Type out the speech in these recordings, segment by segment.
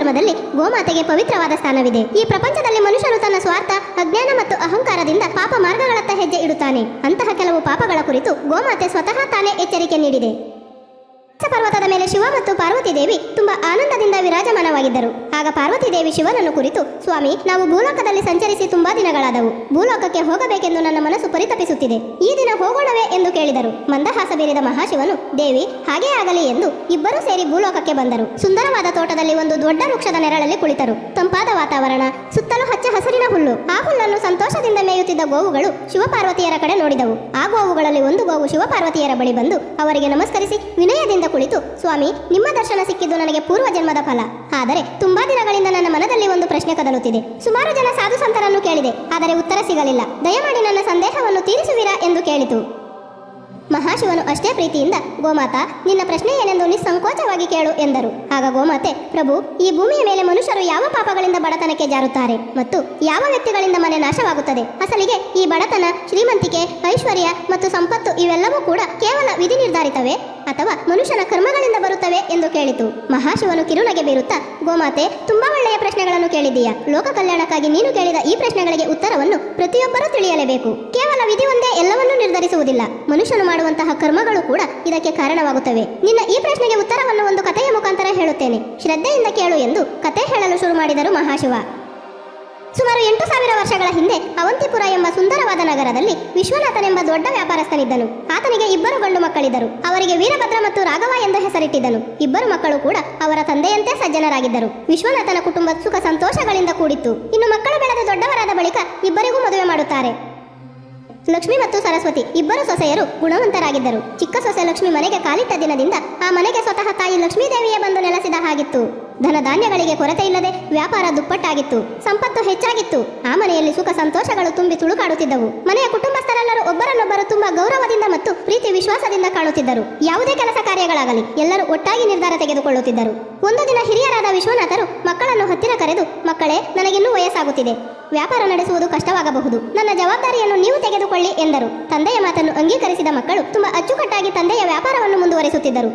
ಧರ್ಮದಲ್ಲಿ ಗೋಮಾತೆಗೆ ಪವಿತ್ರವಾದ ಸ್ಥಾನವಿದೆ. ಈ ಪ್ರಪಂಚದಲ್ಲಿ ಮನುಷ್ಯನು ತನ್ನ ಸ್ವಾರ್ಥ, ಅಜ್ಞಾನ ಮತ್ತು ಅಹಂಕಾರದಿಂದ ಪಾಪ ಮಾರ್ಗಗಳತ್ತ ಹೆಜ್ಜೆ ಇಡುತ್ತಾನೆ. ಅಂತಹ ಕೆಲವು ಪಾಪಗಳ ಕುರಿತು ಗೋಮಾತೆ ಸ್ವತಃ ತಾನೇ ಎಚ್ಚರಿಕೆ ನೀಡಿದೆ. ಪರ್ವತದ ಮೇಲೆ ಶಿವ ಮತ್ತು ಪಾರ್ವತಿ ದೇವಿ ತುಂಬಾ ಆನಂದದಿಂದ ವಿರಾಜಮಾನವಾಗಿದ್ದರು. ಆಗ ಪಾರ್ವತಿ ದೇವಿ ಶಿವನನ್ನು ಕುರಿತು, ಸ್ವಾಮಿ, ನಾವು ಭೂಲೋಕದಲ್ಲಿ ಸಂಚರಿಸಿ ತುಂಬಾ ದಿನಗಳಾದವು. ಭೂಲೋಕಕ್ಕೆ ಹೋಗಬೇಕೆಂದು ನನ್ನ ಮನಸ್ಸು ಪರಿತಪಿಸುತ್ತಿದೆ. ಈ ದಿನ ಹೋಗೋಣವೇ ಎಂದು ಕೇಳಿದರು. ಮಂದಹಾಸ ಬೀರಿದ ಮಹಾಶಿವನು, ದೇವಿ, ಹಾಗೇ ಆಗಲಿ ಎಂದು ಇಬ್ಬರೂ ಸೇರಿ ಭೂಲೋಕಕ್ಕೆ ಬಂದರು. ಸುಂದರವಾದ ತೋಟದಲ್ಲಿ ಒಂದು ದೊಡ್ಡ ವೃಕ್ಷದ ನೆರಳಲ್ಲಿ ಕುಳಿತರು. ತಂಪಾದ ವಾತಾವರಣ, ಸುತ್ತಲೂ ಹಚ್ಚ ಹಸಿರಿನ ಹುಲ್ಲು. ಆ ಹುಲ್ಲನ್ನು ಸಂತೋಷದಿಂದ ಮೇಯುತ್ತಿದ್ದ ಗೋವುಗಳು ಶಿವಪಾರ್ವತಿಯರ ಕಡೆ ನೋಡಿದವು. ಆ ಗೋವುಗಳಲ್ಲಿ ಒಂದು ಗೋವು ಶಿವಪಾರ್ವತಿಯರ ಬಳಿ ಬಂದು ಅವರಿಗೆ ನಮಸ್ಕರಿಸಿ ವಿನಯದಿಂದ ಕುಳಿತು, ಸ್ವಾಮಿ, ನಿಮ್ಮ ದರ್ಶನ ಸಿಕ್ಕಿದ್ದು ನನಗೆ ಪೂರ್ವ ಜನ್ಮದ ಫಲ. ಆದರೆ ತುಂಬಾ ದಿನಗಳಿಂದ ನನ್ನ ಮನದಲ್ಲಿ ಒಂದು ಪ್ರಶ್ನೆ ಕದಲುತ್ತಿದೆ. ಸುಮಾರು ಜನ ಸಾಧು ಸಂತರನ್ನು ಕೇಳಿದೆ, ಆದರೆ ಉತ್ತರ ಸಿಗಲಿಲ್ಲ. ದಯಮಾಡಿ ನನ್ನ ಸಂದೇಹವನ್ನು ತೀರಿಸುವಿರಾ ಎಂದು ಕೇಳಿತು. ಮಹಾಶಿವನು ಅಷ್ಟೇ ಪ್ರೀತಿಯಿಂದ, ಗೋಮಾತಾ, ನಿನ್ನ ಪ್ರಶ್ನೆ ಏನೆಂದು ನಿಸ್ಸಂಕೋಚವಾಗಿ ಕೇಳು ಎಂದರು. ಆಗ ಗೋಮಾತೆ, ಪ್ರಭು, ಈ ಭೂಮಿಯ ಮೇಲೆ ಮನುಷ್ಯರು ಯಾವ ಪಾಪಗಳಿಂದ ಬಡತನಕ್ಕೆ ಜಾರುತ್ತಾರೆ ಮತ್ತು ಯಾವ ವ್ಯಕ್ತಿಗಳಿಂದ ಮನೆ ನಾಶವಾಗುತ್ತದೆ? ಅಸಲಿಗೆ ಈ ಬಡತನ, ಶ್ರೀಮಂತಿಕೆ, ಐಶ್ವರ್ಯ ಮತ್ತು ಸಂಪತ್ತು ಇವೆಲ್ಲವೂ ಕೂಡ ಕೇವಲ ವಿಧಿ ನಿರ್ಧಾರಿತವೇ ಅಥವಾ ಮನುಷ್ಯನ ಕರ್ಮಗಳಿಂದ ಬರುತ್ತವೆ ಎಂದು ಕೇಳಿತು. ಮಹಾಶಿವನು ಕಿರುನಗೆ ಬೀರುತ್ತಾ, ಗೋಮಾತೆ, ತುಂಬಾ ಒಳ್ಳೆಯ ಪ್ರಶ್ನೆಗಳನ್ನು ಕೇಳಿದ್ದೀಯಾ. ಲೋಕ ಕಲ್ಯಾಣಕ್ಕಾಗಿ ನೀನು ಕೇಳಿದ ಈ ಪ್ರಶ್ನೆಗಳಿಗೆ ಉತ್ತರವನ್ನು ಪ್ರತಿಯೊಬ್ಬರೂ ತಿಳಿಯಲೇಬೇಕು. ಕೇವಲ ವಿಧಿ ಒಂದೇ ಎಲ್ಲವನ್ನೂ ನಿರ್ಧರಿಸುವುದಿಲ್ಲ. ಮನುಷ್ಯನು ಮಾಡುವಂತಹ ಕರ್ಮಗಳು ಕೂಡ ಇದಕ್ಕೆ ಕಾರಣವಾಗುತ್ತವೆ. ನಿನ್ನ ಈ ಪ್ರಶ್ನೆಗೆ ಉತ್ತರವನ್ನು ಒಂದು ಕಥೆಯ ಮುಖಾಂತರ ಹೇಳುತ್ತೇನೆ. ಶ್ರದ್ಧೆಯಿಂದ ಕೇಳು ಎಂದು ಕಥೆ ಹೇಳಲು ಶುರು ಮಾಡಿದರು ಮಹಾಶಿವ. ಸುಮಾರು 8,000 ವರ್ಷಗಳ ಹಿಂದೆ ಅವಂತಿಪುರ ಎಂಬ ಸುಂದರವಾದ ನಗರದಲ್ಲಿ ವಿಶ್ವನಾಥನೆಂಬ ದೊಡ್ಡ ವ್ಯಾಪಾರಸ್ಥನಿದ್ದನು. ಆತನಿಗೆ 2 ಗಂಡು ಮಕ್ಕಳಿದ್ದರು. ಅವರಿಗೆ ವೀರಭದ್ರ ಮತ್ತು ರಾಘವ ಎಂದು ಹೆಸರಿಟ್ಟಿದ್ದನು. ಇಬ್ಬರು ಮಕ್ಕಳು ಕೂಡ ಅವರ ತಂದೆಯಂತೆ ಸಜ್ಜನರಾಗಿದ್ದರು. ವಿಶ್ವನಾಥನ ಕುಟುಂಬ ಸುಖ ಸಂತೋಷಗಳಿಂದ ಕೂಡಿತ್ತು. ಇನ್ನು ಮಕ್ಕಳು ಬೆಳೆದು ದೊಡ್ಡವರಾದ ಬಳಿಕ ಇಬ್ಬರಿಗೂ ಮದುವೆ ಮಾಡುತ್ತಾರೆ. ಲಕ್ಷ್ಮಿ ಮತ್ತು ಸರಸ್ವತಿ ಇಬ್ಬರು ಸೊಸೆಯರು ಗುಣವಂತರಾಗಿದ್ದರು. ಚಿಕ್ಕ ಸೊಸೆ ಲಕ್ಷ್ಮಿ ಮನೆಗೆ ಕಾಲಿಟ್ಟ ದಿನದಿಂದ ಆ ಮನೆಗೆ ಸ್ವತಃ ತಾಯಿ ಲಕ್ಷ್ಮೀದೇವಿಯೇ ಬಂದು ನೆಲೆಸಿದ ಹಾಗಿತ್ತು. ಧನ ಧಾನ್ಯಗಳಿಗೆ ಕೊರತೆ ಇಲ್ಲದೆ ವ್ಯಾಪಾರ ದುಪ್ಪಟ್ಟಾಗಿತ್ತು. ಸಂಪತ್ತು ಹೆಚ್ಚಾಗಿತ್ತು. ಆ ಮನೆಯಲ್ಲಿ ಸುಖ ಸಂತೋಷಗಳು ತುಂಬಿ ತುಳುಕಾಡುತ್ತಿದ್ದವು. ಮನೆಯ ಕುಟುಂಬಸ್ಥರೆಲ್ಲರೂ ಒಬ್ಬರನ್ನೊಬ್ಬರು ತುಂಬಾ ಗೌರವದಿಂದ ಮತ್ತು ಪ್ರೀತಿ ವಿಶ್ವಾಸದಿಂದ ಕಾಣುತ್ತಿದ್ದರು. ಯಾವುದೇ ಕೆಲಸ ಕಾರ್ಯಗಳಾಗಲಿ ಎಲ್ಲರೂ ಒಟ್ಟಾಗಿ ನಿರ್ಧಾರ ತೆಗೆದುಕೊಳ್ಳುತ್ತಿದ್ದರು. ಒಂದು ದಿನ ಹಿರಿಯರಾದ ವಿಶ್ವನಾಥರು ಮಕ್ಕಳನ್ನು ಹತ್ತಿರ ಕರೆದು, ಮಕ್ಕಳೇ, ನನಗಿನ್ನೂ ವಯಸ್ಸಾಗುತ್ತಿದೆ. ವ್ಯಾಪಾರ ನಡೆಸುವುದು ಕಷ್ಟವಾಗಬಹುದು. ನನ್ನ ಜವಾಬ್ದಾರಿಯನ್ನು ನೀವು ತೆಗೆದುಕೊಳ್ಳಿ ಎಂದರು. ತಂದೆಯ ಮಾತನ್ನು ಅಂಗೀಕರಿಸಿದ ಮಕ್ಕಳು ತುಂಬಾ ಅಚ್ಚುಕಟ್ಟಾಗಿ ತಂದೆಯ ವ್ಯಾಪಾರವನ್ನು ಮುಂದುವರಿಸುತ್ತಿದ್ದರು.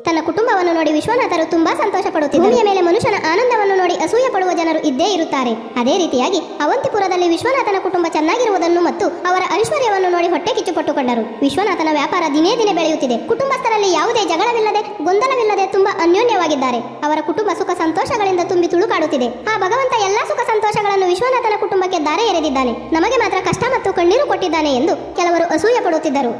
ತನ್ನ ಕುಟುಂಬವನ್ನು ನೋಡಿ ವಿಶ್ವನಾಥರು ತುಂಬಾ ಸಂತೋಷ ಪಡುತ್ತಿದ್ದರು. ಭೂಮಿಯ ಮೇಲೆ ಮನುಷ್ಯನ ಆನಂದವನ್ನು ನೋಡಿ ಅಸೂಯೆ ಪಡುವ ಜನರು ಇದ್ದೇ ಇರುತ್ತಾರೆ. ಅದೇ ರೀತಿಯಾಗಿ ಅವಂತಿಪುರದಲ್ಲಿ ವಿಶ್ವನಾಥನ ಕುಟುಂಬ ಚೆನ್ನಾಗಿರುವುದನ್ನು ಮತ್ತು ಅವರ ಐಶ್ವರ್ಯವನ್ನು ನೋಡಿ ಹೊಟ್ಟೆ ಕಿಚ್ಚುಪಟ್ಟುಕೊಂಡರು. ವಿಶ್ವನಾಥನ ವ್ಯಾಪಾರ ದಿನೇ ದಿನೇ ಬೆಳೆಯುತ್ತಿದೆ. ಕುಟುಂಬಸ್ಥರಲ್ಲಿ ಯಾವುದೇ ಜಗಳವಿಲ್ಲದೆ, ಗೊಂದಲವಿಲ್ಲದೆ ತುಂಬಾ ಅನ್ಯೋನ್ಯವಾಗಿದ್ದಾರೆ. ಅವರ ಕುಟುಂಬ ಸುಖ ಸಂತೋಷಗಳಿಂದ ತುಂಬಿ ತುಳುಕಾಡುತ್ತಿದೆ. ಆ ಭಗವಂತ ಎಲ್ಲಾ ಸುಖ ಸಂತೋಷಗಳನ್ನು ವಿಶ್ವನಾಥನ ಕುಟುಂಬಕ್ಕೆ ದಾರೆ ಎರೆದಿದ್ದಾನೆ, ನಮಗೆ ಮಾತ್ರ ಕಷ್ಟ ಮತ್ತು ಕಣ್ಣೀರು ಕೊಟ್ಟಿದ್ದಾನೆ ಎಂದು ಕೆಲವರು ಅಸೂಯೆ ಪಡುತ್ತಿದ್ದರು.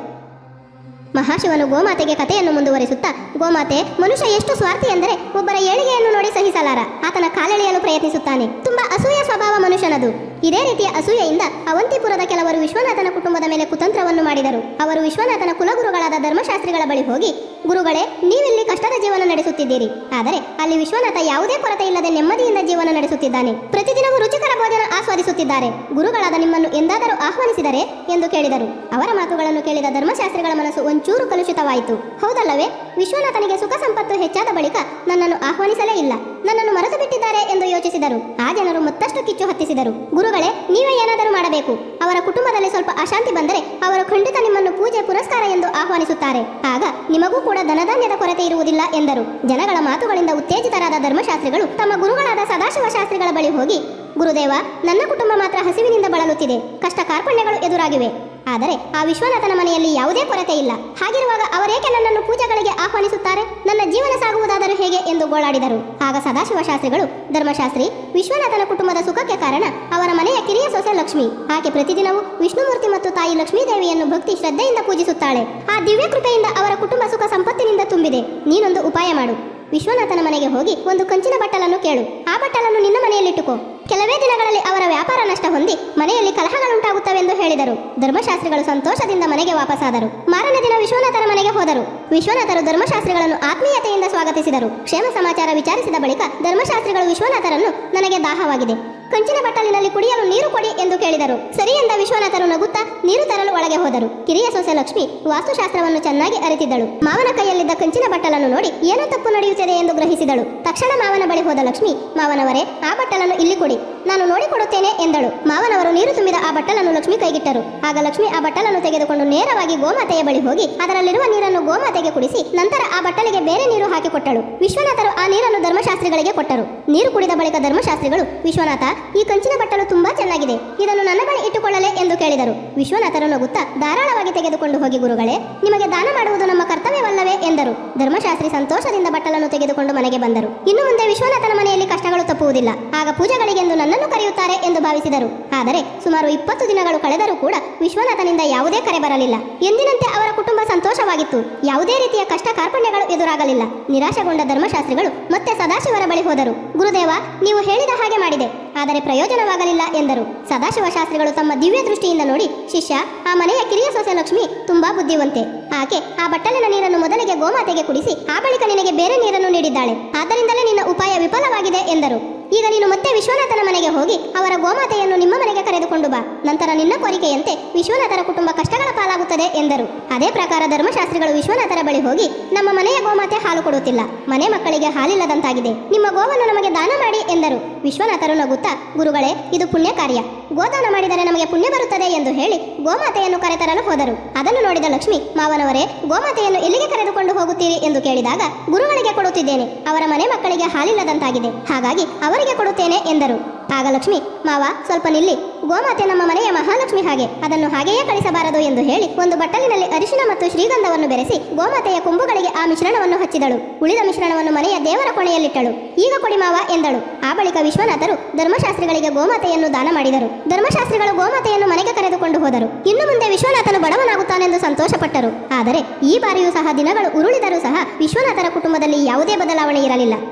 ಮಹಾಶಿವನು ಗೋಮಾತೆಗೆ ಕಥೆಯನ್ನು ಮುಂದುವರಿಸುತ್ತಾ, ಗೋಮಾತೆ, ಮನುಷ್ಯ ಎಷ್ಟು ಸ್ವಾರ್ಥಿ ಎಂದರೆ ಒಬ್ಬರ ಏಳಿಗೆಯನ್ನು ನೋಡಿ ಸಹಿಸಲಾರ. ಆತನ ಕಾಲೆಳೆಯಲು ಪ್ರಯತ್ನಿಸುತ್ತಾನೆ. ತುಂಬಾ ಅಸೂಯ ಸ್ವಭಾವ ಮನುಷ್ಯನದು. ಇದೇ ರೀತಿಯ ಅಸೂಯೆಯಿಂದ ಅವಂತಿಪುರದ ಕೆಲವರು ವಿಶ್ವನಾಥನ ಕುಟುಂಬದ ಮೇಲೆ ಕುತಂತ್ರವನ್ನು ಮಾಡಿದರು. ಅವರು ವಿಶ್ವನಾಥನ ಕುಲಗುರುಗಳಾದ ಧರ್ಮಶಾಸ್ತ್ರಿಗಳ ಬಳಿ ಹೋಗಿ, ಗುರುಗಳೇ, ನೀವಿಲ್ಲಿ ಕಷ್ಟದ ಜೀವನ ನಡೆಸುತ್ತಿದ್ದೀರಿ. ಆದರೆ ಅಲ್ಲಿ ವಿಶ್ವನಾಥ ಯಾವುದೇ ಕೊರತೆ ಇಲ್ಲದೆ ನೆಮ್ಮದಿಯಿಂದ ಜೀವನ ನಡೆಸುತ್ತಿದ್ದಾನೆ. ಪ್ರತಿದಿನವೂ ರುಚಿಕರ ಭೋಜನ ಆಸ್ವಾದಿಸುತ್ತಿದ್ದಾರೆ. ಗುರುಗಳಾದ ನಿಮ್ಮನ್ನು ಎಂದಾದರೂ ಆಹ್ವಾನಿಸಿದರೆ ಎಂದು ಕೇಳಿದರು. ಅವರ ಮಾತುಗಳನ್ನು ಕೇಳಿದ ಧರ್ಮಶಾಸ್ತ್ರಿಗಳ ಮನಸ್ಸು ಒಂಚೂರು ಕಲುಷಿತವಾಯಿತು. ಹೌದಲ್ಲವೇ? ವಿಶ್ವನಾಥನಿಗೆ ಸುಖ ಸಂಪತ್ತು ಹೆಚ್ಚಾದ ಬಳಿಕ ನನ್ನನ್ನು ಆಹ್ವಾನಿಸಲೇ ಇಲ್ಲ, ನನ್ನನ್ನು ಮರೆತು ಬಿಟ್ಟಿದ್ದಾರೆ ಎಂದು ಯೋಚಿಸಿದರು. ಆ ಜನರು ಮತ್ತಷ್ಟು ಕಿಚ್ಚು ಹತ್ತಿಸಿದರು. ಗುರುಗಳೇ, ನೀವೇ ಏನಾದರೂ ಮಾಡಬೇಕು. ಅವರ ಕುಟುಂಬದಲ್ಲಿ ಸ್ವಲ್ಪ ಅಶಾಂತಿ ಬಂದರೆ ಅವರು ಖಂಡಿತ ನಿಮ್ಮನ್ನು ಪೂಜೆ ಪುರಸ್ಕಾರ ಎಂದು ಆಹ್ವಾನಿಸುತ್ತಾರೆ. ಆಗ ನಿಮಗೂ ಕೂಡ ಧನಧಾನ್ಯದ ಕೊರತೆ ಇರುವುದಿಲ್ಲ ಎಂದರು. ಜನಗಳ ಮಾತುಗಳಿಂದ ಉತ್ತೇಜಿತರಾದ ಧರ್ಮಶಾಸ್ತ್ರಿಗಳು ತಮ್ಮ ಗುರುಗಳಾದ ಸದಾಶಿವ ಶಾಸ್ತ್ರಿಗಳ ಬಳಿ ಹೋಗಿ, ಗುರುದೇವ, ನನ್ನ ಕುಟುಂಬ ಮಾತ್ರ ಹಸಿವಿನಿಂದ ಬಳಲುತ್ತಿದೆ. ಕಷ್ಟ ಕಾರ್ಪಣ್ಯಗಳು ಎದುರಾಗಿವೆ. ಆದರೆ ಆ ವಿಶ್ವನಾಥನ ಮನೆಯಲ್ಲಿ ಯಾವುದೇ ಕೊರತೆ ಇಲ್ಲ. ಹಾಗಿರುವಾಗ ಅವರೇಕೆ ನನ್ನನ್ನು ಪೂಜೆಗಳಿಗೆ ಆಹ್ವಾನಿಸುತ್ತಾರೆ? ನನ್ನ ಜೀವನ ಸಾಗುವುದಾದರೂ ಹೇಗೆ ಎಂದು ಗೋಳಾಡಿದರು. ಆಗ ಸದಾಶಿವ ಶಾಸ್ತ್ರಿಗಳು, ಧರ್ಮಶಾಸ್ತ್ರಿ, ವಿಶ್ವನಾಥನ ಕುಟುಂಬದ ಸುಖಕ್ಕೆ ಕಾರಣ ಅವರ ಮನೆಯ ಕಿರಿಯ ಸೊಸೆ ಲಕ್ಷ್ಮಿ. ಆಕೆ ಪ್ರತಿದಿನವೂ ವಿಷ್ಣುಮೂರ್ತಿ ಮತ್ತು ತಾಯಿ ಲಕ್ಷ್ಮೀದೇವಿಯನ್ನು ಭಕ್ತಿ ಶ್ರದ್ಧೆಯಿಂದ ಪೂಜಿಸುತ್ತಾಳೆ. ಆ ದಿವ್ಯ ಕೃಪೆಯಿಂದ ಅವರ ಕುಟುಂಬ ಸುಖ ಸಂಪತ್ತಿನಿಂದ ತುಂಬಿದೆ. ನೀನೊಂದು ಉಪಾಯ ಮಾಡು. ವಿಶ್ವನಾಥನ ಮನೆಗೆ ಹೋಗಿ ಒಂದು ಕಂಚಿನ ಬಟ್ಟಲನ್ನು ಕೇಳು. ಆ ಬಟ್ಟಲನ್ನು ನಿನ್ನ ಮನೆಯಲ್ಲಿಟ್ಟುಕೋ. ಕೆಲವೇ ದಿನಗಳಲ್ಲಿ ಅವರ ವ್ಯಾಪಾರ ನಷ್ಟ ಹೊಂದಿ ಮನೆಯಲ್ಲಿ ಕಲಹಗಳುಂಟಾಗುತ್ತವೆಂದು ಹೇಳಿದರು. ಧರ್ಮಶಾಸ್ತ್ರಿಗಳು ಸಂತೋಷದಿಂದ ಮನೆಗೆ ವಾಪಸ್ಸಾದರು. ಮಾರನೇ ದಿನ ವಿಶ್ವನಾಥನ ಮನೆಗೆ ಹೋದರು. ವಿಶ್ವನಾಥರು ಧರ್ಮಶಾಸ್ತ್ರಿಗಳನ್ನು ಆತ್ಮೀಯತೆಯಿಂದ ಸ್ವಾಗತಿಸಿದರು. ಕ್ಷೇಮ ಸಮಾಚಾರ ವಿಚಾರಿಸಿದ ಬಳಿಕ ಧರ್ಮಶಾಸ್ತ್ರಿಗಳು ವಿಶ್ವನಾಥರನ್ನು, ನನಗೆ ದಾಹವಾಗಿದೆ, ಕಂಚಿನ ಬಟ್ಟಲಿನಲ್ಲಿ ಕುಡಿಯಲು ನೀರು ಕೊಡಿ ಎಂದು ಕೇಳಿದರು. ಸರಿ ಎಂದ ವಿಶ್ವನಾಥರು ನಗುತ್ತಾ ನೀರು ತರಲು ಒಳಗೆ ಹೋದರು. ಕಿರಿಯ ಸೊಸೆ ಲಕ್ಷ್ಮಿ ವಾಸ್ತುಶಾಸ್ತ್ರವನ್ನು ಚೆನ್ನಾಗಿ ಅರಿತಿದ್ದಳು. ಮಾವನ ಕೈಯಲ್ಲಿದ್ದ ಕಂಚಿನ ಬಟ್ಟಲನ್ನು ನೋಡಿ ಏನೋ ತಪ್ಪು ನಡೆಯುತ್ತಿದೆ ಎಂದು ಗ್ರಹಿಸಿದಳು. ತಕ್ಷಣ ಮಾವನ ಬಳಿ ಹೋದ ಲಕ್ಷ್ಮಿ, ಮಾವನವರೇ, ಆ ಬಟ್ಟಲನ್ನು ಇಲ್ಲಿ ಕೊಡಿ, ನಾನು ನೋಡಿಕೊಡುತ್ತೇನೆ ಎಂದಳು. ಮಾವನವರು ನೀರು ತುಂಬಿದ ಆ ಬಟ್ಟಲನ್ನು ಲಕ್ಷ್ಮಿ ಕೈಗಿಟ್ಟರು. ಆಗ ಲಕ್ಷ್ಮಿ ಆ ಬಟ್ಟಲನ್ನು ತೆಗೆದುಕೊಂಡು ನೇರವಾಗಿ ಗೋಮಾತೆಯ ಬಳಿ ಹೋಗಿ ಅದರಲ್ಲಿರುವ ನೀರನ್ನು ಗೋಮಾತೆಗೆ ಕುಡಿಸಿ ನಂತರ ಆ ಬಟ್ಟಲಿಗೆ ಬೇರೆ ನೀರು ಹಾಕಿಕೊಟ್ಟಳು. ವಿಶ್ವನಾಥರು ಆ ನೀರನ್ನು ಧರ್ಮಶಾಸ್ತ್ರಿಗಳಿಗೆ ಕೊಟ್ಟರು. ನೀರು ಕುಡಿದ ಬಳಿಕ ಧರ್ಮಶಾಸ್ತ್ರಿಗಳು, ವಿಶ್ವನಾಥ, ಈ ಕಂಚಿನ ಬಟ್ಟಲು ತುಂಬಾ ಚೆನ್ನಾಗಿದೆ, ಇದನ್ನು ನನ್ನ ಬಳಿ ಇಟ್ಟುಕೊಳ್ಳಲೇ ಎಂದು ಕೇಳಿದರು. ವಿಶ್ವನಾಥರು ನಗುತ್ತಾ, ಧಾರಾಳವಾಗಿ ತೆಗೆದುಕೊಂಡು ಹೋಗಿ ಗುರುಗಳೇ, ನಿಮಗೆ ದಾನ ಮಾಡುವುದು ನಮ್ಮ ಕರ್ತವ್ಯವಲ್ಲವೇ ಎಂದರು. ಧರ್ಮಶಾಸ್ತ್ರಿ ಸಂತೋಷದಿಂದ ಬಟ್ಟಲನ್ನು ತೆಗೆದುಕೊಂಡು ಮನೆಗೆ ಬಂದರು. ಇನ್ನು ಮುಂದೆ ವಿಶ್ವನಾಥನ ಮನೆಯಲ್ಲಿ ಕಷ್ಟಗಳು ತಪ್ಪುವುದಿಲ್ಲ, ಆಗ ಪೂಜೆಗಳಿಗೆಂದು ನನ್ನನ್ನು ಕರೆಯುತ್ತಾರೆ ಎಂದು ಭಾವಿಸಿದರು. ಆದರೆ ಸುಮಾರು 20 ದಿನಗಳು ಕಳೆದರೂ ಕೂಡ ವಿಶ್ವನಾಥನಿಂದ ಯಾವುದೇ ಕರೆ ಬರಲಿಲ್ಲ. ಎಂದಿನಂತೆ ಅವರ ಕುಟುಂಬ ಸಂತೋಷವಾಗಿತ್ತು. ಯಾವುದೇ ರೀತಿಯ ಕಷ್ಟ ಕಾರ್ಪಣ್ಯಗಳು ಎದುರಾಗಲಿಲ್ಲ. ನಿರಾಶೆಗೊಂಡ ಧರ್ಮಶಾಸ್ತ್ರಿಗಳು ಮತ್ತೆ ಸದಾಶಿವರ ಬಳಿ ಹೋದರು. ಗುರುದೇವ, ನೀವು ಹೇಳಿದ ಹಾಗೆ ಮಾಡಿದೆ, ಆದರೆ ಪ್ರಯೋಜನವಾಗಲಿಲ್ಲ ಎಂದರು. ಸದಾಶಿವ ಶಾಸ್ತ್ರಿಗಳು ತಮ್ಮ ದಿವ್ಯ ದೃಷ್ಟಿಯಿಂದ ನೋಡಿ, ಶಿಷ್ಯ, ಆ ಮನೆಯ ಕಿರಿಯ ಸೊಸೆ ಲಕ್ಷ್ಮಿ ತುಂಬಾ ಬುದ್ಧಿವಂತೆ. ಆಕೆ ಆ ಬಟ್ಟಲಿನ ನೀರನ್ನು ಮೊದಲಿಗೆ ಗೋಮಾತೆಗೆ ಕುಡಿಸಿ ಆ ಬಳಿಕ ನಿನಗೆ ಬೇರೆ ನೀರನ್ನು ನೀಡಿದ್ದಾಳೆ. ಆದ್ದರಿಂದಲೇ ನಿನ್ನ ಉಪಾಯ ವಿಫಲವಾಗಿದೆ ಎಂದರು. ಈಗ ನೀನು ಮತ್ತೆ ವಿಶ್ವನಾಥನ ಮನೆಗೆ ಹೋಗಿ ಅವರ ಗೋಮಾತೆಯನ್ನು ನಿಮ್ಮ ಮನೆಗೆ ಕರೆದುಕೊಂಡು ಬಾ. ನಂತರ ನಿನ್ನ ಕೋರಿಕೆಯಂತೆ ವಿಶ್ವನಾಥರ ಕುಟುಂಬ ಕಷ್ಟಗಳ ಪಾಲಾಗುತ್ತದೆ ಎಂದರು. ಅದೇ ಪ್ರಕಾರ ಧರ್ಮಶಾಸ್ತ್ರಿಗಳು ವಿಶ್ವನಾಥರ ಬಳಿ ಹೋಗಿ, ನಮ್ಮ ಮನೆಯ ಗೋಮಾತೆ ಹಾಲು ಕೊಡುತ್ತಿಲ್ಲ, ಮನೆ ಮಕ್ಕಳಿಗೆ ಹಾಲಿಲ್ಲದಂತಾಗಿದೆ, ನಿಮ್ಮ ಗೋವನ್ನು ನಮಗೆ ದಾನ ಮಾಡಿ ಎಂದರು. ವಿಶ್ವನಾಥರು ನಗುತ್ತಾ, ಗುರುಗಳೇ, ಇದು ಪುಣ್ಯ ಕಾರ್ಯ, ಗೋದಾನ ಮಾಡಿದರೆ ನಮಗೆ ಪುಣ್ಯ ಬರುತ್ತದೆ ಎಂದು ಹೇಳಿ ಗೋಮಾತೆಯನ್ನು ಕರೆತರಲು ಹೋದರು. ಅದನ್ನು ನೋಡಿದ ಲಕ್ಷ್ಮಿ, ಮಾವನವರೇ, ಗೋಮಾತೆಯನ್ನು ಎಲ್ಲಿಗೆ ಕರೆದುಕೊಂಡು ಹೋಗುತ್ತೀರಿ ಎಂದು ಕೇಳಿದಾಗ, ಗುರುಗಳಿಗೆ ಕೊಡುತ್ತಿದ್ದೇನೆ, ಅವರ ಮನೆ ಮಕ್ಕಳಿಗೆ ಹಾಲಿಲ್ಲದಂತಾಗಿದೆ, ಹಾಗಾಗಿ ಅವರಿಗೆ ಕೊಡುತ್ತೇನೆ ಎಂದರು. ಆಗ ಲಕ್ಷ್ಮಿ, ಮಾವ, ಸ್ವಲ್ಪ ನಿಲ್ಲಿ, ಗೋಮಾತೆ ನಮ್ಮ ಮನೆಯ ಮಹಾಲಕ್ಷ್ಮಿ ಹಾಗೆ, ಅದನ್ನು ಹಾಗೆಯೇ ಕಳಿಸಬಾರದು ಎಂದು ಹೇಳಿ ಒಂದು ಬಟ್ಟಲಿನಲ್ಲಿ ಅರಿಶಿನ ಮತ್ತು ಶ್ರೀಗಂಧವನ್ನು ಬೆರೆಸಿ ಗೋಮಾತೆಯ ಕೊಂಬುಗಳಿಗೆ ಆ ಮಿಶ್ರಣವನ್ನು ಹಚ್ಚಿದಳು. ಉಳಿದ ಮಿಶ್ರಣವನ್ನು ಮನೆಯ ದೇವರ ಕೊಣೆಯಲ್ಲಿಟ್ಟಳು. ಈಗ ಕೊಡಿ ಮಾವ ಎಂದಳು. ಆ ಬಳಿಕ ವಿಶ್ವನಾಥರು ಧರ್ಮಶಾಸ್ತ್ರಿಗಳಿಗೆ ಗೋಮಾತೆಯನ್ನು ದಾನ ಮಾಡಿದರು. ಧರ್ಮಶಾಸ್ತ್ರಿಗಳು ಗೋಮಾತೆಯನ್ನು ಮನೆಗೆ ಕರೆದುಕೊಂಡು ಹೋದರು. ಇನ್ನು ಮುಂದೆ ವಿಶ್ವನಾಥನು ಬಡವನಾಗುತ್ತಾನೆಂದು ಸಂತೋಷಪಟ್ಟರು. ಆದರೆ ಈ ಬಾರಿಯೂ ಸಹ ದಿನಗಳು ಉರುಳಿದರೂ ಸಹ ವಿಶ್ವನಾಥರ ಕುಟುಂಬದಲ್ಲಿ ಯಾವುದೇ ಬದಲಾವಣೆ ಇರಲಿಲ್ಲ.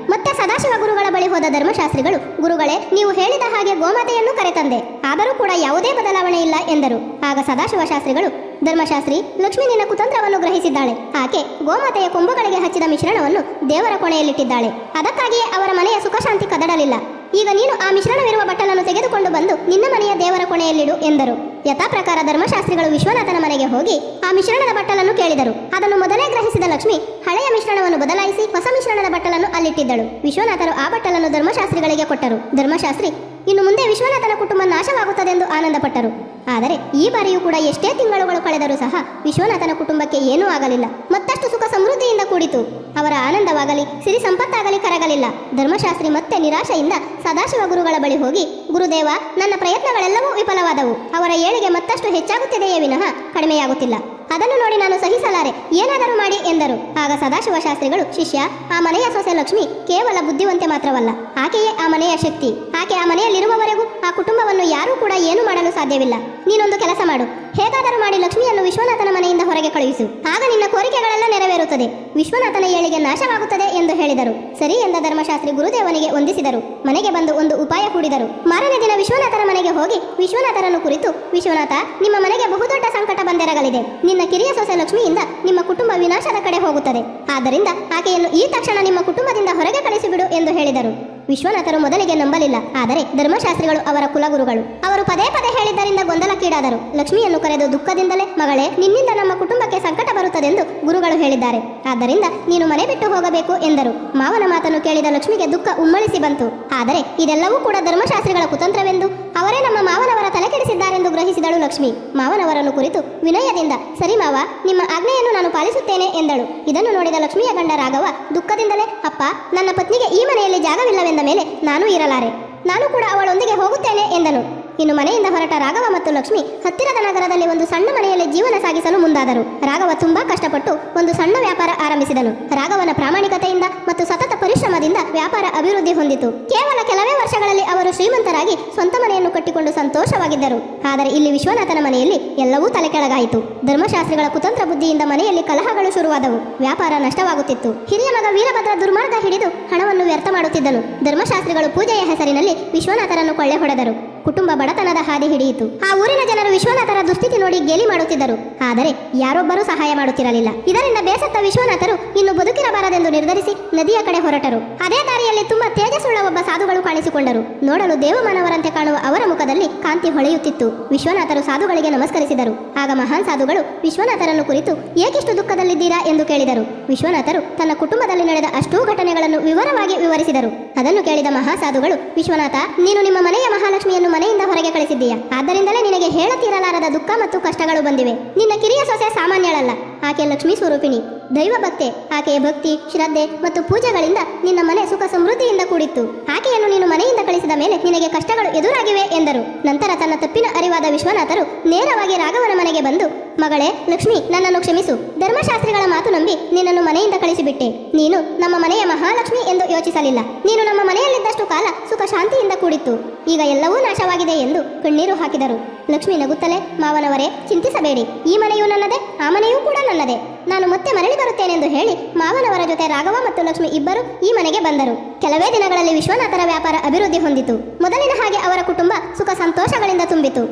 ಮತ್ತೆ ಸದಾಶಿವ ಗುರುಗಳ ಬಳಿ ಹೋದ ಧರ್ಮಶಾಸ್ತ್ರಿಗಳು, ಗುರುಗಳೇ, ನೀವು ಹೇಳಿದ ಹಾಗೆ ಗೋಮಾತೆಯನ್ನು ಕರೆತಂದೆ, ಆದರೂ ಕೂಡ ಯಾವುದೇ ಬದಲಾವಣೆ ಇಲ್ಲ ಎಂದರು. ಆಗ ಸದಾಶಿವ ಶಾಸ್ತ್ರಿಗಳು, ಧರ್ಮಶಾಸ್ತ್ರಿ, ಲಕ್ಷ್ಮಿ ನಿನ್ನ ಕುತಂತ್ರವನ್ನು ಗ್ರಹಿಸಿದ್ದಾಳೆ. ಆಕೆ ಗೋಮಾತೆಯ ಕೊಂಬುಗಳಿಗೆ ಹಚ್ಚಿದ ಮಿಶ್ರಣವನ್ನು ದೇವರ ಕೊಣೆಯಲ್ಲಿಟ್ಟಿದ್ದಾಳೆ. ಅದಕ್ಕಾಗಿಯೇ ಅವರ ಮನೆಯ ಸುಖಶಾಂತಿ ಕದಡಲಿಲ್ಲ. ಈಗ ನೀನು ಆ ಮಿಶ್ರಣವಿರುವ ಬಟ್ಟಲನ್ನು ತೆಗೆದುಕೊಂಡು ಬಂದು ನಿನ್ನ ಮನೆಯ ದೇವರ ಕೊಣೆಯಲ್ಲಿಡು ಎಂದರು. ಯಥಾ ಪ್ರಕಾರ ಧರ್ಮಶಾಸ್ತ್ರಿಗಳು ವಿಶ್ವನಾಥನ ಮನೆಗೆ ಹೋಗಿ ಆ ಮಿಶ್ರಣದ ಬಟ್ಟಲನ್ನು ಕೇಳಿದರು. ಅದನ್ನು ಮೊದಲೇ ಗ್ರಹಿಸಿದ ಲಕ್ಷ್ಮಿ ಹಳೆಯ ಮಿಶ್ರಣವನ್ನು ಬದಲಾಯಿಸಿ ಹೊಸ ಮಿಶ್ರಣದ ಬಟ್ಟಲನ್ನು ಅಲ್ಲಿಟ್ಟಿದ್ದಳು. ವಿಶ್ವನಾಥರು ಆ ಬಟ್ಟಲನ್ನು ಧರ್ಮಶಾಸ್ತ್ರಿಗಳಿಗೆ ಕೊಟ್ಟರು. ಧರ್ಮಶಾಸ್ತ್ರಿ ಇನ್ನು ಮುಂದೆ ವಿಶ್ವನಾಥನ ಕುಟುಂಬ ನಾಶವಾಗುತ್ತದೆಂದು ಆನಂದಪಟ್ಟರು. ಆದರೆ ಈ ಬಾರಿಯೂ ಕೂಡ ಎಷ್ಟೇ ತಿಂಗಳುಗಳು ಕಳೆದರೂ ಸಹ ವಿಶ್ವನಾಥನ ಕುಟುಂಬಕ್ಕೆ ಏನೂ ಆಗಲಿಲ್ಲ. ಮತ್ತಷ್ಟು ಸುಖ ಸಮೃದ್ಧಿಯಿಂದ ಕೂಡಿತು. ಅವರ ಆನಂದವಾಗಲಿ ಸಿರಿ ಸಂಪತ್ತಾಗಲಿ ಕರಗಲಿಲ್ಲ. ಧರ್ಮಶಾಸ್ತ್ರಿ ಮತ್ತೆ ನಿರಾಶೆಯಿಂದ ಸದಾಶಿವ ಗುರುಗಳ ಬಳಿ ಹೋಗಿ, ಗುರುದೇವ, ನನ್ನ ಪ್ರಯತ್ನಗಳೆಲ್ಲವೂ ವಿಫಲವಾದವು, ಅವರ ಏಳಿಗೆ ಮತ್ತಷ್ಟು ಹೆಚ್ಚಾಗುತ್ತಿದೆಯೇ ವಿನಃ ಕಡಿಮೆಯಾಗುತ್ತಿಲ್ಲ, ಅದನ್ನು ನೋಡಿ ನಾನು ಸಹಿಸಲಾರೆ, ಏನಾದರೂ ಮಾಡಿ ಎಂದರು. ಆಗ ಸದಾಶಿವ ಶಾಸ್ತ್ರಿಗಳು, ಶಿಷ್ಯ, ಆ ಮನೆಯ ಸೊಸೆ ಲಕ್ಷ್ಮಿ ಕೇವಲ ಬುದ್ಧಿವಂತೆ ಮಾತ್ರವಲ್ಲ, ಆಕೆಯೇ ಆ ಮನೆಯ ಶಕ್ತಿ. ಆಕೆ ಆ ಮನೆಯಲ್ಲಿರುವವರೆಗೂ ಆ ಕುಟುಂಬವನ್ನು ಯಾರೂ ಕೂಡ ಏನೂ ಮಾಡಲು ಸಾಧ್ಯವಿಲ್ಲ. ನೀನೊಂದು ಕೆಲಸ ಮಾಡು, ಹೇಗಾದರೂ ಮಾಡಿ ಲಕ್ಷ್ಮಿಯನ್ನು ವಿಶ್ವನಾಥನ ಮನೆಯಿಂದ ಹೊರಗೆ ಕಳುಹಿಸು, ಆಗ ನಿನ್ನ ಕೋರಿಕೆಗಳೆಲ್ಲ ನೆರವೇರುತ್ತದೆ, ವಿಶ್ವನಾಥನ ಏಳಿಗೆ ನಾಶವಾಗುತ್ತದೆ ಎಂದು ಹೇಳಿದರು. ಸರಿ ಎಂದ ಧರ್ಮಶಾಸ್ತ್ರಿ ಗುರುದೇವನಿಗೆ ವಂದಿಸಿದರು. ಮನೆಗೆ ಬಂದು ಒಂದು ಉಪಾಯ ಹೂಡಿದರು. ಮಾರನೇ ದಿನ ವಿಶ್ವನಾಥರ ಮನೆಗೆ ಹೋಗಿ ವಿಶ್ವನಾಥರನ್ನು ಕುರಿತು, ವಿಶ್ವನಾಥ, ನಿಮ್ಮ ಮನೆಗೆ ಬಹುದೊಡ್ಡ ಸಂಕಟ ಬಂದೆರಗಲಿದೆ. ನಿನ್ನ ಕಿರಿಯ ಸೊಸೆ ಲಕ್ಷ್ಮಿಯಿಂದ ನಿಮ್ಮ ಕುಟುಂಬ ವಿನಾಶದ ಕಡೆ ಹೋಗುತ್ತದೆ. ಆದ್ದರಿಂದ ಆಕೆಯನ್ನು ಈ ತಕ್ಷಣ ನಿಮ್ಮ ಕುಟುಂಬದಿಂದ ಹೊರಗೆ ಕಳಿಸಿಬಿಡು ಎಂದು ಹೇಳಿದರು. ವಿಶ್ವನಾಥರು ಮೊದಲಿಗೆ ನಂಬಲಿಲ್ಲ. ಆದರೆ ಧರ್ಮಶಾಸ್ತ್ರಿಗಳು ಅವರ ಕುಲಗುರುಗಳು. ಅವರು ಪದೇ ಪದೇ ಹೇಳಿದ್ದರಿಂದ ಗೊಂದಲಕ್ಕೀಡಾದರು. ಲಕ್ಷ್ಮಿಯನ್ನು ಕರೆದು ದುಃಖದಿಂದಲೇ, ಮಗಳೇ, ನಿನ್ನಿಂದ ನಮ್ಮ ಕುಟುಂಬಕ್ಕೆ ಸಂಕಟ ಬರುತ್ತದೆಂದು ಗುರುಗಳು ಹೇಳಿದ್ದಾರೆ, ಆದ್ದರಿಂದ ನೀನು ಮನೆ ಬಿಟ್ಟು ಹೋಗಬೇಕು ಎಂದರು. ಮಾವನ ಮಾತನ್ನು ಕೇಳಿದ ಲಕ್ಷ್ಮಿಗೆ ದುಃಖ ಉಮ್ಮಳಿಸಿ ಬಂತು. ಆದರೆ ಇದೆಲ್ಲವೂ ಕೂಡ ಧರ್ಮಶಾಸ್ತ್ರಿಗಳ ಕುತಂತ್ರವೆಂದು, ಅವರೇ ನಮ್ಮ ಮಾವನವರ ತಲೆ ಕೆಡಿಸಿದ್ದಾರೆಂದು ಗ್ರಹಿಸಿದಳು ಲಕ್ಷ್ಮಿ. ಮಾವನವರನ್ನು ಕುರಿತು ವಿನಯದಿಂದ, ಸರಿ ಮಾವ, ನಿಮ್ಮ ಆಜ್ಞೆಯನ್ನು ನಾನು ಪಾಲಿಸುತ್ತೇನೆ ಎಂದಳು. ಇದನ್ನು ನೋಡಿದ ಲಕ್ಷ್ಮಿಯ ಗಂಡ ರಾಘವ ದುಃಖದಿಂದಲೇ, ಅಪ್ಪ, ನನ್ನ ಪತ್ನಿಗೆ ಈ ಮನೆಯಲ್ಲಿ ಜಾಗವಿಲ್ಲವೆಂದ ಮೇಲೆ ನಾನು ಇರಲಾರೆ, ನಾನು ಕೂಡ ಅವಳೊಂದಿಗೆ ಹೋಗುತ್ತೇನೆ ಎಂದನು. ಇನ್ನು ಮನೆಯಿಂದ ಹೊರಟ ರಾಘವ ಮತ್ತು ಲಕ್ಷ್ಮಿ ಹತ್ತಿರದ ನಗರದಲ್ಲಿ ಒಂದು ಸಣ್ಣ ಮನೆಯಲ್ಲಿ ಜೀವನ ಸಾಗಿಸಲು ಮುಂದಾದರು. ರಾಘವ ತುಂಬಾ ಕಷ್ಟಪಟ್ಟು ಒಂದು ಸಣ್ಣ ವ್ಯಾಪಾರ ಆರಂಭಿಸಿದನು. ರಾಘವನ ಪ್ರಾಮಾಣಿಕತೆಯಿಂದ ಮತ್ತು ಸತತ ಪರಿಶ್ರಮದಿಂದ ವ್ಯಾಪಾರ ಅಭಿವೃದ್ಧಿ ಹೊಂದಿತು. ಕೇವಲ ಕೆಲವೇ ವರ್ಷಗಳಲ್ಲಿ ಅವರು ಶ್ರೀಮಂತರಾಗಿ ಸ್ವಂತ ಮನೆಯನ್ನು ಕಟ್ಟಿಕೊಂಡು ಸಂತೋಷವಾಗಿದ್ದರು. ಆದರೆ ಇಲ್ಲಿ ವಿಶ್ವನಾಥನ ಮನೆಯಲ್ಲಿ ಎಲ್ಲವೂ ತಲೆಕೆಳಗಾಯಿತು. ಧರ್ಮಶಾಸ್ತ್ರಿಗಳ ಕುತಂತ್ರ ಬುದ್ಧಿಯಿಂದ ಮನೆಯಲ್ಲಿ ಕಲಹಗಳು ಶುರುವಾದವು. ವ್ಯಾಪಾರ ನಷ್ಟವಾಗುತ್ತಿತ್ತು. ಹಿರಿಯ ಮಗ ವೀರಭದ್ರ ದುರ್ಮಾರ್ಗ ಹಿಡಿದು ಹಣವನ್ನು ವ್ಯರ್ಥ ಮಾಡುತ್ತಿದ್ದನು. ಧರ್ಮಶಾಸ್ತ್ರಿಗಳು ಪೂಜೆಯ ಹೆಸರಿನಲ್ಲಿ ವಿಶ್ವನಾಥರನ್ನು ಕೊಳ್ಳೆ ಹೊಡೆದರು. ಕುಟುಂಬ ಬಡತನದ ಹಾದಿ ಹಿಡಿಯಿತು. ಆ ಊರಿನ ಜನರು ವಿಶ್ವನಾಥರ ದುಸ್ಥಿತಿ ನೋಡಿ ಗೇಲಿ ಮಾಡುತ್ತಿದ್ದರು. ಆದರೆ ಯಾರೊಬ್ಬರೂ ಸಹಾಯ ಮಾಡುತ್ತಿರಲಿಲ್ಲ. ಇದರಿಂದ ಬೇಸತ್ತ ವಿಶ್ವನಾಥರು ಇನ್ನು ಬದುಕಿರಬಾರದೆಂದು ನಿರ್ಧರಿಸಿ ನದಿಯ ಕಡೆ ಹೊರಟರು. ಅದೇ ದಾರಿಯಲ್ಲಿ ತುಂಬಾ ತೇಜಸ್ಸುಳ್ಳ ಒಬ್ಬ ಸಾಧುಗಳು ಕಾಣಿಸಿಕೊಂಡರು. ನೋಡಲು ದೇವಮಾನವರಂತೆ ಕಾಣುವ ಅವರ ಮುಖದಲ್ಲಿ ಕಾಂತಿ ಹೊಳೆಯುತ್ತಿತ್ತು. ವಿಶ್ವನಾಥರು ಸಾಧುಗಳಿಗೆ ನಮಸ್ಕರಿಸಿದರು. ಆಗ ಮಹಾನ್ ಸಾಧುಗಳು ವಿಶ್ವನಾಥರನ್ನು ಕುರಿತು ಏಕೆಷ್ಟು ದುಃಖದಲ್ಲಿದ್ದೀರಾ ಎಂದು ಕೇಳಿದರು. ವಿಶ್ವನಾಥರು ತನ್ನ ಕುಟುಂಬದಲ್ಲಿ ನಡೆದ ಅಷ್ಟೂ ಘಟನೆಗಳನ್ನು ವಿವರವಾಗಿ ವಿವರಿಸಿದರು. ಅದನ್ನು ಕೇಳಿದ ಮಹಾಸಾಧುಗಳು, ವಿಶ್ವನಾಥ, ನೀನು ನಿಮ್ಮ ಮನೆಯ ಮಹಾಲಕ್ಷ್ಮಿಯನ್ನು ಮನೆಯಿಂದ ಹೊರಗೆ ಕಳಿಸಿದ್ದೀಯಾ. ಆದ್ದರಿಂದಲೇ ನಿನಗೆ ಹೇಳತೀರಲಾರದ ದುಃಖ ಮತ್ತು ಕಷ್ಟಗಳು ಬಂದಿವೆ. ನಿನ್ನ ಕಿರಿಯ ಸೊಸೆ ಸಾಮಾನ್ಯಳಲ್ಲ. ಆಕೆ ಲಕ್ಷ್ಮೀ ಸ್ವರೂಪಿಣಿ, ದೈವ ಭಕ್ತೆ. ಆಕೆಯ ಭಕ್ತಿ, ಶ್ರದ್ಧೆ ಮತ್ತು ಪೂಜೆಗಳಿಂದ ನಿನ್ನ ಮನೆ ಸುಖ ಸಮೃದ್ಧಿಯಿಂದ ಕೂಡಿತ್ತು. ಆಕೆಯನ್ನು ನೀನು ಮನೆಯಿಂದ ಕಳಿಸಿದ ಮೇಲೆ ನಿನಗೆ ಕಷ್ಟಗಳು ಎದುರಾಗಿವೆ ಎಂದರು. ನಂತರ ತನ್ನ ತಪ್ಪಿನ ಅರಿವಾದ ವಿಶ್ವನಾಥರು ನೇರವಾಗಿ ರಾಘವನ ಮನೆಗೆ ಬಂದು, ಮಗಳೇ ಲಕ್ಷ್ಮಿ, ನನ್ನನ್ನು ಕ್ಷಮಿಸು. ಧರ್ಮಶಾಸ್ತ್ರಿಗಳ ಮಾತು ನಂಬಿ ನಿನ್ನನ್ನು ಮನೆಯಿಂದ ಕಳಿಸಿಬಿಟ್ಟೆ. ನೀನು ನಮ್ಮ ಮನೆಯ ಮಹಾಲಕ್ಷ್ಮಿ ಎಂದು ಯೋಚಿಸಲಿಲ್ಲ. ನೀನು ನಮ್ಮ ಮನೆಯಲ್ಲಿದ್ದಷ್ಟು ಕಾಲ ಸುಖ ಶಾಂತಿಯಿಂದ ಕೂಡಿತ್ತು. ಈಗ ಎಲ್ಲವೂ ನಾಶವಾಗಿದೆ ಎಂದು ಕಣ್ಣೀರು ಹಾಕಿದರು. ಲಕ್ಷ್ಮಿ ನಗುತ್ತಲೇ, ಮಾವನವರೇ, ಚಿಂತಿಸಬೇಡಿ. ಈ ಮನೆಯೂ ನನ್ನದೇ, ಆ ಮನೆಯೂ ಕೂಡ ನನ್ನದೇ. ನಾನು ಮತ್ತೆ ಮರಳಿ ಬರುತ್ತೇನೆಂದು ಹೇಳಿ ಮಾವನವರ ಜೊತೆ ರಾಘವ ಮತ್ತು ಲಕ್ಷ್ಮಿ ಇಬ್ಬರು ಈ ಮನೆಗೆ ಬಂದರು. ಕೆಲವೇ ದಿನಗಳಲ್ಲಿ ವಿಶ್ವನಾಥರ ವ್ಯಾಪಾರ ಅಭಿವೃದ್ಧಿ ಹೊಂದಿತು. ಮೊದಲಿನ ಹಾಗೆ ಅವರ ಕುಟುಂಬ ಸುಖ ಸಂತೋಷಗಳಿಂದ ತುಂಬಿತು.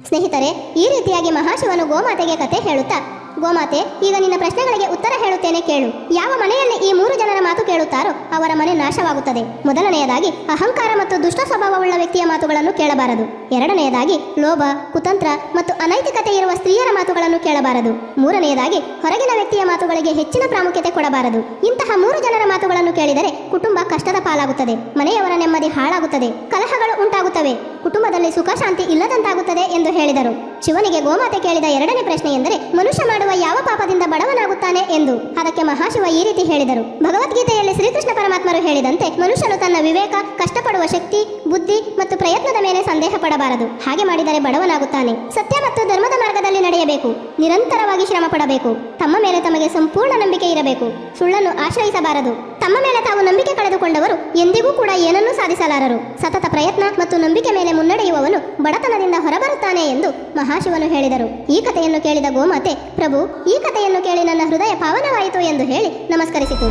ಸ್ನೇಹಿತರೆ, ಈ ರೀತಿಯಾಗಿ ಮಹಾಶಿವನು ಗೋಮಾತೆಗೆ ಕತೆ ಹೇಳುತ್ತಾ, ಗೋಮಾತೆ, ಈಗ ನಿನ್ನ ಪ್ರಶ್ನೆಗಳಿಗೆ ಉತ್ತರ ಹೇಳುತ್ತೇನೆ, ಕೇಳು. ಯಾವ ಮನೆಯಲ್ಲಿ ಈ 3 ಜನರ ಮಾತು ಕೇಳುತ್ತಾರೋ ಅವರ ಮನೆ ನಾಶವಾಗುತ್ತದೆ. ಮೊದಲನೆಯದಾಗಿ, ಅಹಂಕಾರ ಮತ್ತು ದುಷ್ಟ ಸ್ವಭಾವವುಳ್ಳ ವ್ಯಕ್ತಿಯ ಮಾತುಗಳನ್ನು ಕೇಳಬಾರದು. ಎರಡನೆಯದಾಗಿ, ಲೋಭ, ಕುತಂತ್ರ ಮತ್ತು ಅನೈತಿಕತೆ ಇರುವ ಸ್ತ್ರೀಯರ ಮಾತುಗಳನ್ನು ಕೇಳಬಾರದು. ಮೂರನೆಯದಾಗಿ, ಹೊರಗಿನ ವ್ಯಕ್ತಿಯ ಮಾತುಗಳಿಗೆ ಹೆಚ್ಚಿನ ಪ್ರಾಮುಖ್ಯತೆ ಕೊಡಬಾರದು. ಇಂತಹ 3 ಜನರ ಮಾತುಗಳನ್ನು ಕೇಳಿದರೆ ಕುಟುಂಬ ಕಷ್ಟದ ಪಾಲಾಗುತ್ತದೆ, ಮನೆಯವರ ನೆಮ್ಮದಿ ಹಾಳಾಗುತ್ತದೆ, ಕಲಹಗಳು ಉಂಟಾಗುತ್ತವೆ, ಕುಟುಂಬದಲ್ಲಿ ಸುಖ ಶಾಂತಿ ಇಲ್ಲದಂತಾಗುತ್ತದೆ ಎಂದು ಹೇಳಿದರು. ಶಿವನಿಗೆ ಗೋಮಾತೆ ಕೇಳಿದ ಎರಡನೇ ಪ್ರಶ್ನೆ ಎಂದರೆ, ಮನುಷ್ಯ ಮಾಡುವ ಯಾವ ಪಾಪದಿಂದ ಬಡವನಾಗುತ್ತಾನೆ ಎಂದು. ಅದಕ್ಕೆ ಮಹಾಶಿವ ಈ ರೀತಿ ಹೇಳಿದರು. ಭಗವದ್ಗೀತೆಯಲ್ಲಿ ಶ್ರೀಕೃಷ್ಣ ಪರಮಾತ್ಮರು ಹೇಳಿದಂತೆ, ಮನುಷ್ಯನು ತನ್ನ ವಿವೇಕ, ಕಷ್ಟಪಡುವ ಶಕ್ತಿ, ಬುದ್ಧಿ ಮತ್ತು ಪ್ರಯತ್ನದ ಮೇಲೆ ಸಂದೇಹ ಪಡಬಾರದು. ಹಾಗೆ ಮಾಡಿದರೆ ಬಡವನಾಗುತ್ತಾನೆ. ಸತ್ಯ ಮತ್ತು ಧರ್ಮದ ಮಾರ್ಗದಲ್ಲಿ ನಡೆಯಬೇಕು. ನಿರಂತರವಾಗಿ ಶ್ರಮ ಪಡಬೇಕು. ತಮ್ಮ ಮೇಲೆ ತಮಗೆ ಸಂಪೂರ್ಣ ನಂಬಿಕೆ ಇರಬೇಕು. ಸುಳ್ಳನ್ನು ಆಶ್ರಯಿಸಬಾರದು. ತಮ್ಮ ಮೇಲೆ ತಾವು ನಂಬಿಕೆ ಕಳೆದುಕೊಂಡವರು ಎಂದಿಗೂ ಕೂಡ ಏನನ್ನೂ ಸಾಧಿಸಲಾರರು. ಸತತ ಪ್ರಯತ್ನ ಮತ್ತು ನಂಬಿಕೆ ಮೇಲೆ ಮುನ್ನಡೆಯುವವನು ಬಡತನದಿಂದ ಹೊರಬರುತ್ತಾನೆ ಎಂದು ಮಹಾಶಿವನು ಹೇಳಿದರು. ಈ ಕಥೆಯನ್ನು ಕೇಳಿದ ಗೋಮಾತೆ, ಪ್ರಭು, ಈ ಕಥೆಯನ್ನು ಕೇಳಿ ನನ್ನ ಹೃದಯ ಪಾವನವಾಯಿತು ಎಂದು ಹೇಳಿ ನಮಸ್ಕರಿಸಿತು.